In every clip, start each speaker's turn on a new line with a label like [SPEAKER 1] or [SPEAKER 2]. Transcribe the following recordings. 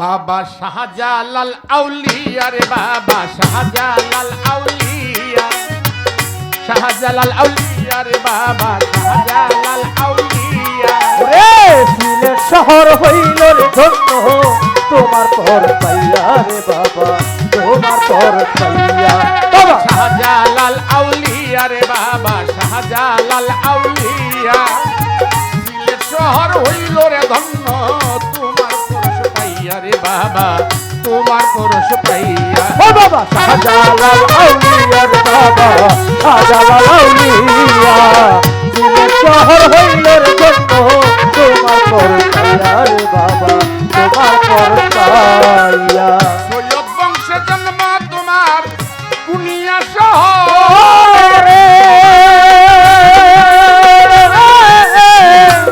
[SPEAKER 1] বাবা শাহজালাল আউলিয়া রে বাবা শাহজালাল আউলিয়া, শাহজালাল আউলিয়া রে বাবা শাহজালাল আউলিয়া।
[SPEAKER 2] রে সিলেট শহর হইল রে ধন্য তোমার পর পাইয়া রে বাবা, তোমার পর পাইয়া। বাবা
[SPEAKER 1] শাহজালাল আউলিয়া রে বাবা শাহজালাল আউলিয়া, সিলেট শহর হইল রে ধন্য তোমার পরশ পাইয়া রে বাবা, তোমার পরশ পাইয়া।
[SPEAKER 2] ও বাবা শাহজালাল আউলিয়া রে বাবা শাহজালাল আউলিয়া, সিলেট শহর হইল রে ধন্য তোমার পর পাইয়া রে বাবা, তোমার পর পাইয়া।
[SPEAKER 1] সৈয়দ বংশে জন্ম তোমার কুনিয়া শহর,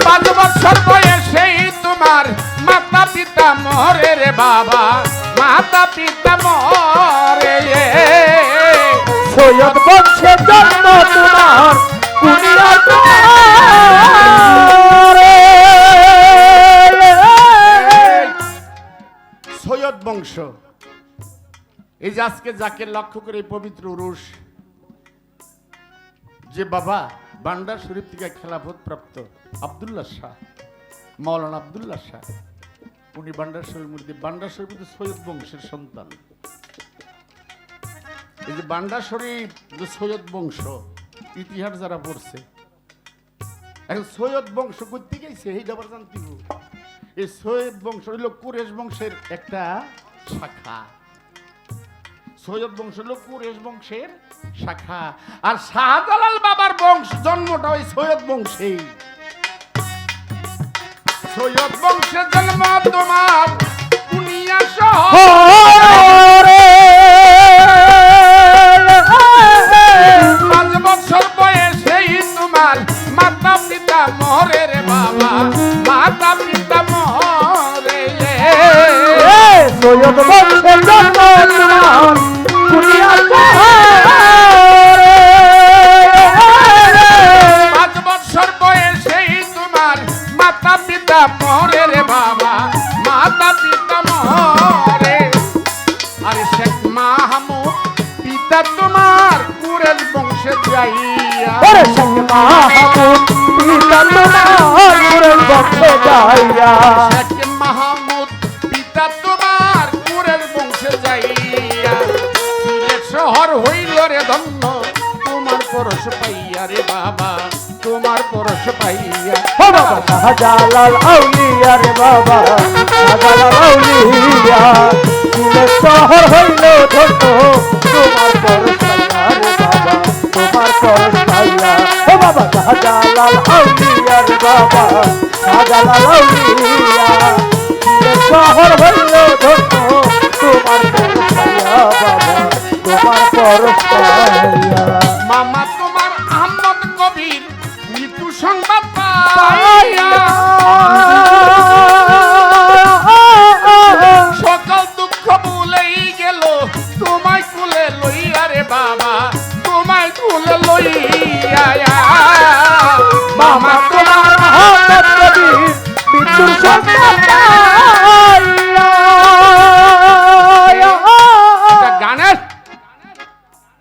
[SPEAKER 1] 5 বছর বয়সেই তোমার মাতা পিতা মরে রে বাবা, মাতা পিতা মরে।
[SPEAKER 2] সৈয়দ বংশে জন্ম তোমার কুনিয়া
[SPEAKER 1] সৈয়দ বংশ। এই যে আজকে যাকে লক্ষ্য করে এই পবিত্র উরুস, যে বাবা বান্ডার শরীফ থেকে খেলাফত প্রাপ্ত আব্দুল্লাহ শাহ, মাওলানা আব্দুল্লাহ শাহ, উনি বান্ডার শরীফ মুরিদ। বান্ডার শরীফ সৈয়দ বংশের সন্তান। এই যে বান্ডার শরীফ যে সৈয়দ বংশ, ইতিহাস যারা পড়ছে, এখন সৈয়দ বংশ করতে গেছে এই ডাবার জানতে। এই সৈয়দ বংশ হইল কুরেশ বংশের একটা শাখা। সৈয়দ বংশ হইল কুরেশ বংশের শাখা। আর শাহজালাল বাবার বংশ জন্মটা ওই সৈয়দ বংশেই। সৈয়দ বংশের জন্ম তোমার কুনিয়া শহর, 5 বছর বয়সেই তোমার মাতা পিতা মরে রে বাবা, মাতা পিতা মরে।
[SPEAKER 2] সৈয়দ বংশে জন্ম তোমার কুনিয়া শহর,
[SPEAKER 1] 5 বছর বয়সেই তোমার মাতা পিতা মরে রে বাবা, মাতা পিতা মরে। আরে শেখ মাহমুদ পিতা তোমার কুরেশ বংশে যাইয়া,
[SPEAKER 2] ওরে শেখ মাহমুদ পিতা তোমার কুরেশ বংশে যাইয়া,
[SPEAKER 1] শেখ মাহমুদ পিতা তোমার কুরেশ বংশে যাইয়া, সিলেট শহর হইল রে ধন্য তোমার পরশ পাইয়া রে বাবা, তোমার পরশ পাইয়া।
[SPEAKER 2] ও বাবা শাহজালাল আউলিয়া রে বাবা শাহজালাল আউলিয়া, সিলেট শহর হইল ধন্য তোমার পরশ পাইয়া রে বাবা, তোমার পরশ পাইয়া। ও বাবা শাহজালাল আউলিয়া রে বাবা শাহজালাল আউলিয়া, সিলেট শহর হইল ধন্য তোমার পরশ পাইয়া বাবা, তোমার পরশ পাইয়া।
[SPEAKER 1] মামা তোমার আহমদ কবির মৃত্যু সংবাদ পাইয়া, সকল দুঃখ ভুলেই গেল তোমায় কুলে লইয়া রে বাবা, তোমায় কুলে লইয়া।
[SPEAKER 2] মামা তোমার আহমদ কবির মৃত্যুর সংবাদ পাইয়া।
[SPEAKER 1] একটা গানের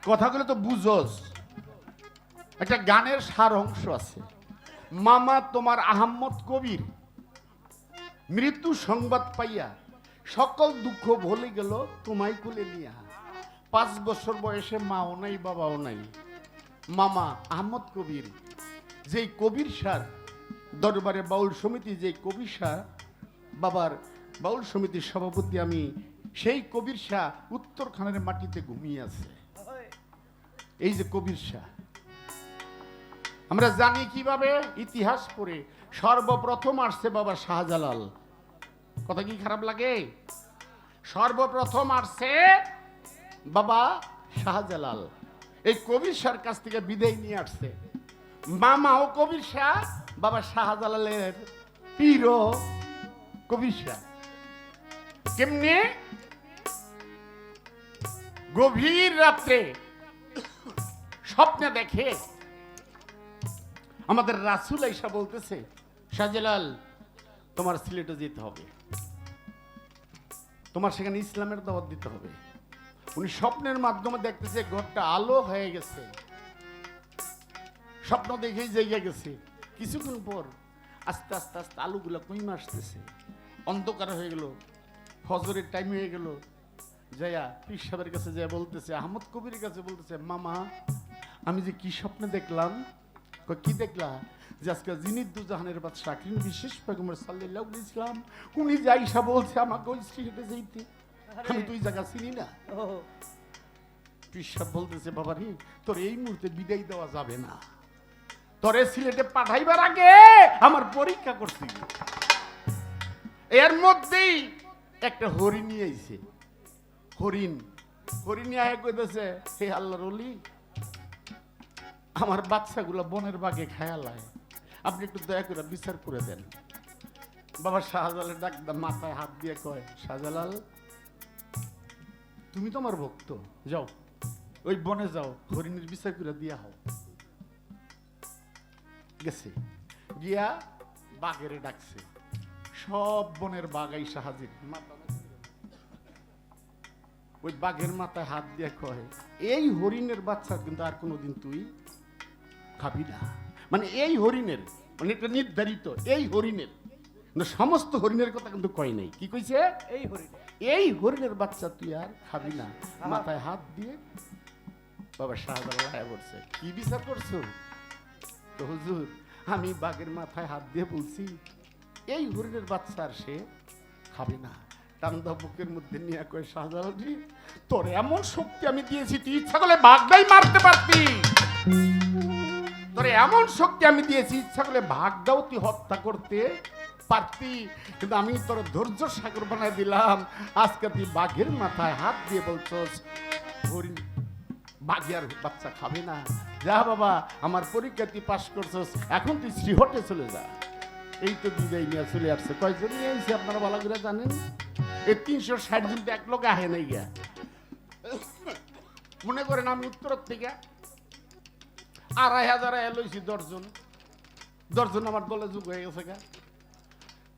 [SPEAKER 1] কথাগুলো তো বুঝোস, একটা গানের সার অংশ আছে। মামা তোমার আহমদ কবির মৃত্যু সংবাদ পাইয়া, সকল দুঃখ ভুলে গেল তোমায় কুলে নিয়া। 5 বছর বয়সে মাও নাই বাবাও নাই। মামা আহমদ কবির যেই কবির সার দরবারে বাউল সমিতি, যে কবির শাহ বাবার বাউল সমিতির সভাপতি আমি, সেই কবির শাহ উত্তরখানের মাটিতে ঘুমিয়ে আছে। এই যে কবির শাহ, আমরা জানি কিভাবে ইতিহাস পড়ে সর্বপ্রথম আসছে বাবা শাহজালাল। কথা কি খারাপ লাগে? সর্বপ্রথম আসছে বাবা শাহজালাল। এই কবির শাহর কাছ থেকে বিদায় নিয়ে আসছে মামা ও কবির শাহ, বাবা শাহজালালের পীর ও কবির শাহ। কেমনে? গভীর রাত্রে স্বপ্নে দেখে আমাদের রাসূল আয়েশা বলতেছে, শাহজালাল তোমার সিলেটে যেতে হবে, তোমার সেখানে ইসলামের দাওয়াত দিতে হবে। উনি স্বপ্নের মাধ্যমে দেখতেছে ঘরটা আলো হয়ে গেছে, স্বপ্ন দেখেই জেগে গেছে। কিছুক্ষণ পর আস্তে আস্তে আস্তে আলোগুলো কমে আসতেছে, অন্ধকার হয়ে গেল, ফজরের টাইম হয়ে গেল। যাইয়া পীর সাহেবের কাছে যায় বলতেছে, আহমদ কবিরের কাছে বলতেছে, মামা আমি যে কি স্বপ্নে দেখলাম। কি দেখলা? যে আজকে যিনি দুজাহানের বাদশা কিন বিশেষ পয়গম্বর সাল্লাল্লাহু আলাইহি ওয়াসাল্লাম উনি যাইসা বলছে আমাকে ওই স্ট্রিটে যাইতে, আমি তুই জায়গা চিনি না। পীর সাহেব বলতেছে, বাবা রে তোর এই মুহূর্তে বিদায় দেওয়া যাবে না, তোরে সিলেটে পাঠাইবার আগে আমার পরীক্ষা করছি। এর মধ্যেই একটা হরিণ নিয়ে আইছে। হরিণ আয় কইতেছে, হে আল্লাহর ওলি, আমার বাচ্চাগুলো বনের বাগে খায়ালায়, আপনি একটু দয়া করে বিচার করে দেন। বাবা শাহজালাল ডাকদা মাথায় হাত দিয়ে কয়, শাহজালাল তুমি তো আমার ভক্ত, যাও ওই বনে যাও, হরিণের বিচার করে দিয়া হও। গেছে, গিয়া বাঘেরে ডাকছে, সব বনের বাঘ আইসা হাজির। ওই বাঘের মাথায় হাত দিয়ে কয়, এই হরিণের বাচ্চা কিন্তু আর কোনোদিন তুই খাবি না। মানে এই হরিণের, মানে এটা নির্ধারিত এই হরিণের, সমস্ত হরিণের কথা কিন্তু কয় নাই। কি কইছে? এই হরিণের বাচ্চা তুই আর খাবি না। মাথায় হাত দিয়ে বাবা শাহজালাল বলছে, কি বিচার করছো? তো হুজুর আমি বাঘের মাথায় হাত দিয়ে বলছি এই হরিণের বাচ্চা আর সে খাবে না। টান্দা বুকের মধ্যে নিয়ে কয়, শাহজালাল জি তোর এমন শক্তি আমি দিয়েছি, তুই ইচ্ছা করলে বাঘটাই মারতে পারতি। তোর এমন শক্তি আমি দিয়েছি, ইচ্ছা করলে বাঘটাও তুই হত্যা করতে পারতি, কিন্তু আমি তোর ধৈর্য সাগর বানায় দিলাম। আজকে তুই বাঘের মাথায় হাত দিয়ে বলছস হরিণ বাঘে আর বাচ্চা খাবে না। যা বাবা, আমার পরীক্ষা তুই পাশ করছস, এখন তুই শ্রীহটে চলে যা। এই তো বিদায় নিয়ে চলে আসছে। কয়জন নিয়ে আসছে আপনারা ভালো করে জানেন? এই 360 জন এক লোক আহে নাই গিয়া। মনে করেন আমি উত্তরের থেকে 2500 লইছি, 10 জন আমার দলে যোগ হয়ে গেছে গা।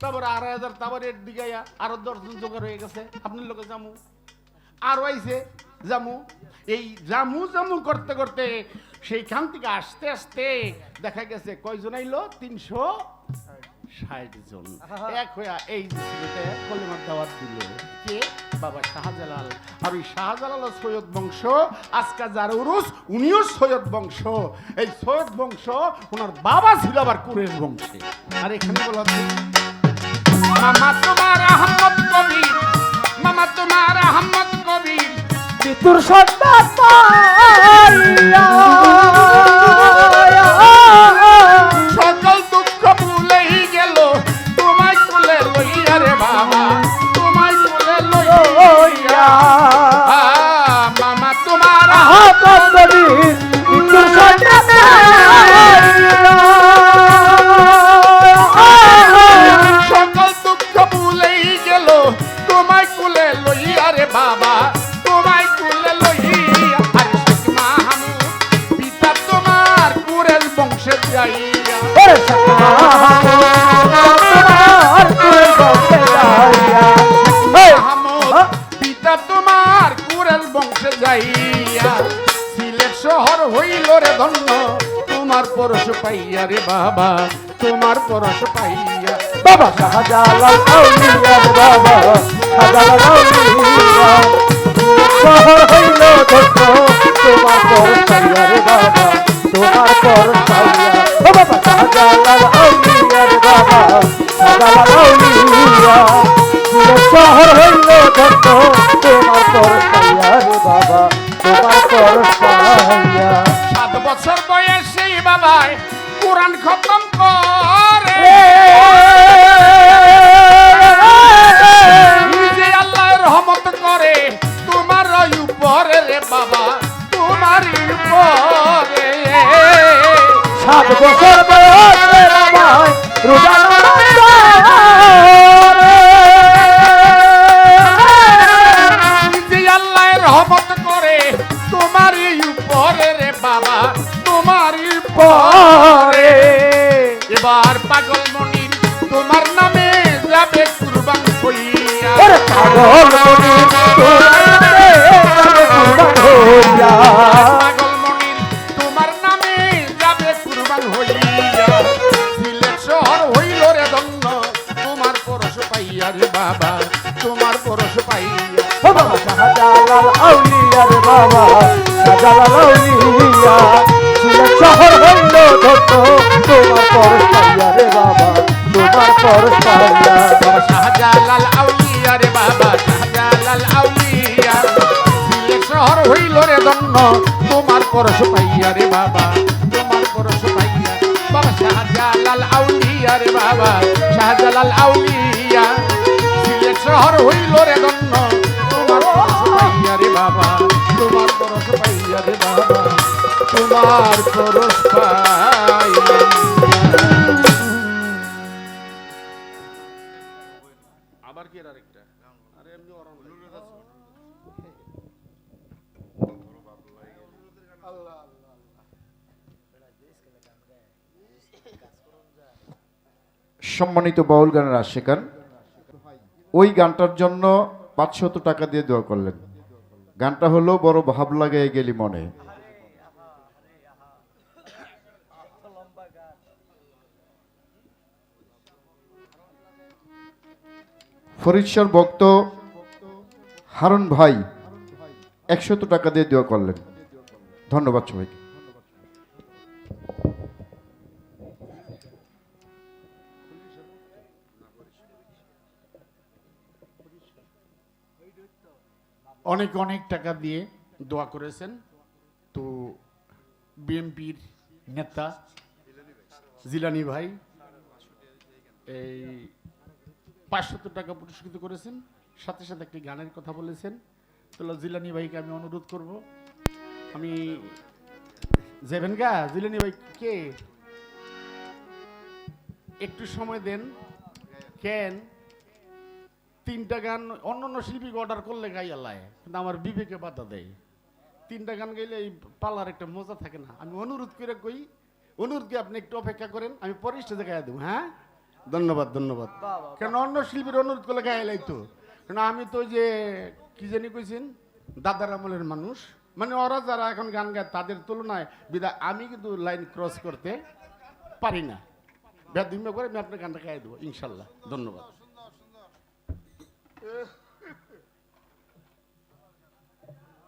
[SPEAKER 1] তারপরে 2500 তারপর এর দিকে আরো 10 জন জোগাড় হয়ে গেছে, আপনার লোকে জামু আরো আইছে জামু। এই জামু করতে করতে সেইখান থেকে আসতে আসতে দেখা গেছে কয়জন আইলো? 360 জন এক হইয়া এই কলিমার দাওয়াত দিল। কে? বাবা শাহজালাল। আর ওই শাহজালাল সৈয়দ বংশ, আজকে যার উরুস উনিও সৈয়দ বংশ। এই সৈয়দ বংশ ওনার বাবা ছিল আবার কুরেশ বংশে। আর এখানে বলা মামা তোমার আহমদ কবির, মামা তোমার আহমদ কবির
[SPEAKER 2] মৃত্যুর সন্তান
[SPEAKER 1] সকল দুঃখ ভুলেই গেল, তোমায় কোলে লইয়া রে বাবা, তোমায় কোলে লইয়া। মামা তোমার
[SPEAKER 2] আহমদ কবির মৃত্যুর সন্তান
[SPEAKER 1] সকল দুঃখ ভুলেই গেল, তোমায় কোলে লইয়া রে বাবা, তোমায় কোলে লইয়া। আর শেখ মাহমুদ পিতা তোমার কুরেশ বংশে যাইয়া, মাহমুদ পিতা তোমার কুরেশ বংশে যাইয়া। সিলেট শহর হইল রে ধন্য, তোমার পরশ পাইয়া রে বাবা, তোমার পরশ পাইয়া।
[SPEAKER 2] বাবা শাহজালাল আউলিয়ার বাবা শাহজালাল আউলিয়া শহর হইল ধন্য, তোমার পরশ পাইয়া রে বাবা, তোমার পরশ পাইয়া। ও বাবা শাহজালাল আউলিয়ার বাবা শাহজালাল আউলিয়া শহর হইল ধন্য, তোমার পরশ পাইয়া রে বাবা, তোমার পরশ পাইয়া।
[SPEAKER 1] 7 বছর বয়সে বাবায় কোরআন খতম করে, যে আল্লাহ রহমত করে তোমার উপরে রে বাবা, তোমার উপরে।
[SPEAKER 2] 7 বছর বয়সে বাবায় রোজা
[SPEAKER 1] যে আল্লাহ রহমত করে তোমার উপরে রে বাবা, তোমার উপরে। পাগল মনির তোমার নামে যাবে কুরবান হইয়া
[SPEAKER 2] ওরে পাগল মনি তোমার নামে যাবে কুরবান হইয়া
[SPEAKER 1] পাগল মনির তোমার নামে যাবে কুরবান হইয়া সিলেট শহর হইল রে ধন্য তোমার পরশ পাইয়া রে বাবা তোমার পরশ পাইয়া
[SPEAKER 2] ও বাবা শাহজালাল আউলিয়া রে বাবা শাহজালাল আউলিয়া সিলেট শহর হইল ধন্য তোমার পরশ পাইয়া রে বাবা তোমার পরশ পাইয়া
[SPEAKER 1] বাবা শাহজালাল আউলিয়া রে বাবা শাহজালাল আউলিয়া সিলেট শহর হইল রে ধন্য তোমার পরশ পাইয়া রে বাবা তোমার পরশ পাইয়া বাবা শাহজালাল আউলিয়া রে বাবা শাহজালাল আউলিয়া সিলেট শহর হইল রে ধন্য তোমার পরশ পাইয়া রে বাবা তোমার পরশ পাইয়া রে বাবা তোমার পরশ পাইয়া আবার কি আরেকটা আরে এমনি ওরম
[SPEAKER 3] সম্মানিত বাউল গানের আশিকান ওই গানটার জন্য 500 টাকা দিয়ে দোয়া করলেন। গানটা হলো বড় ভাব লাগে গেলি মনে। ফরিদশার ভক্ত হারুন ভাই 100 টাকা দিয়ে দোয়া করলেন। ধন্যবাদ সবাইকে।
[SPEAKER 1] অনেক অনেক টাকা দিয়ে দোয়া করেছেন। তো বিএনপির নেতা জিলানি ভাই এই 500 টাকা পুরস্কৃত করেছেন, সাথে সাথে একটি গানের কথা বলেছেন। তো জিলানি ভাইকে আমি অনুরোধ করব, আমি যাবেন গা জিলানি ভাই কে একটু সময় দেন কেন 3টা গান অন্য শিল্পীকে অর্ডার করলে গাইয়া লায়, কিন্তু আমার বিবেকে বাধা দেয়। 3টা গান গাইলে এই পালার একটা মজা থাকে না। আমি অনুরোধ করে কই, অনুরোধ করে আপনি একটু অপেক্ষা করেন, আমি পরে স্টেজে গাইয়া দেবো। হ্যাঁ, ধন্যবাদ ধন্যবাদ। কেন অন্য শিল্পীর অনুরোধ করলে গাইয়া লাই তো, কেন আমি তো যে কি জানি কইছেন দাদার আমলের মানুষ, মানে ওরা যারা এখন গান গায় তাদের তুলনায় বিদায় আমি কিন্তু লাইন ক্রস করতে পারি না। ব্যাধিম্য করে আমি আপনার গানটা গাইয়া দেবো ইনশাল্লাহ। ধন্যবাদ।